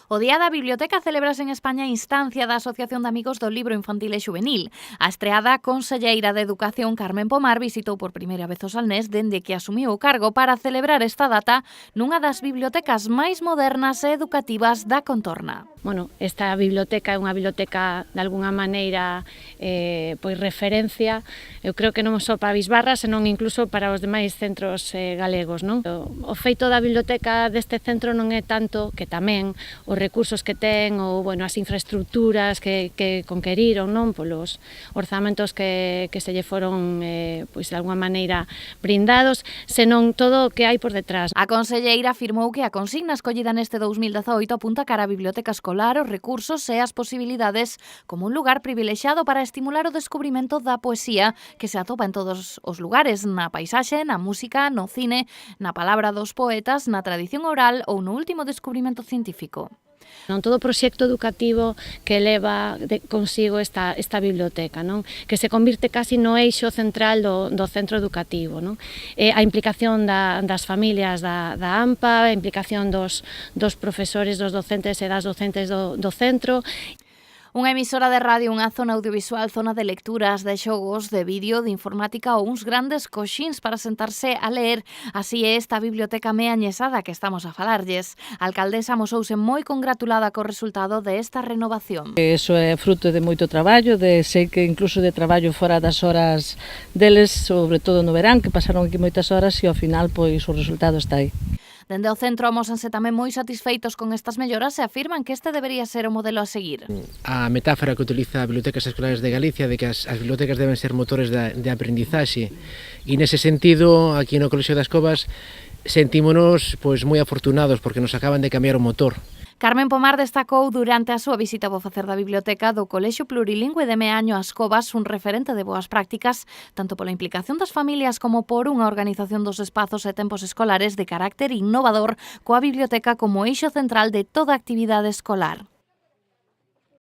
O Día da Biblioteca celebrase en España a instancia da Asociación de Amigos do Libro Infantil e Xuvenil. A estreada conselleira de Educación Carmen Pomar visitou por primeira vez o Salnés dende que asumiu o cargo para celebrar esta data nunha das bibliotecas máis modernas e educativas da contorna. Bueno, esta biblioteca é unha biblioteca de alguna maneira pois referencia, eu creo que non só para Bisbarra, senón incluso para os demais centros galegos, non? O feito da biblioteca deste centro non é tanto que tamén os recursos que ten ou bueno, as infraestructuras que conqueriron, non, polos orzamentos que se lle foron pois de alguna maneira brindados, senón todo o que hai por detrás. A conselleira afirmou que a consigna escollida neste 2018 apunta cara á biblioteca escolar, os recursos e as posibilidades como un lugar privilexiado para estimular o descubrimento da poesía que se atopa en todos os lugares, na paisaxe, na música, no cine, na palabra dos poetas, na tradición oral ou no último descubrimento científico. Non, todo o proxecto educativo que leva consigo esta biblioteca, non? Que se convirte casi no eixo central do centro educativo, non? A implicación das familias da AMPA, a implicación dos profesores, dos docentes e das docentes do centro. Unha emisora de radio, unha zona audiovisual, zona de lecturas, de xogos, de vídeo, de informática ou uns grandes coxíns para sentarse a ler. Así é esta biblioteca meañesada que estamos a falarlles. A alcaldesa amosouse moi congratulada co resultado de esta renovación. Eso é fruto de moito traballo, sei que incluso de traballo fora das horas deles, sobre todo no verán, que pasaron aquí moitas horas e ao final pois o resultado está aí. Dende o centro amósanse tamén moi satisfeitos con estas melloras e afirman que este debería ser o modelo a seguir. A metáfora que utiliza a Bibliotecas Escolares de Galicia de que as bibliotecas deben ser motores de aprendizaxe e nese sentido aquí no Colexio das Covas sentímonos pois moi afortunados porque nos acaban de cambiar o motor. Carmen Pomar destacou durante a súa visita ao facer da biblioteca do Colexio Plurilingüe de Meaño As Covas un referente de boas prácticas, tanto pola implicación das familias como por unha organización dos espazos e tempos escolares de carácter innovador coa biblioteca como eixo central de toda a actividade escolar.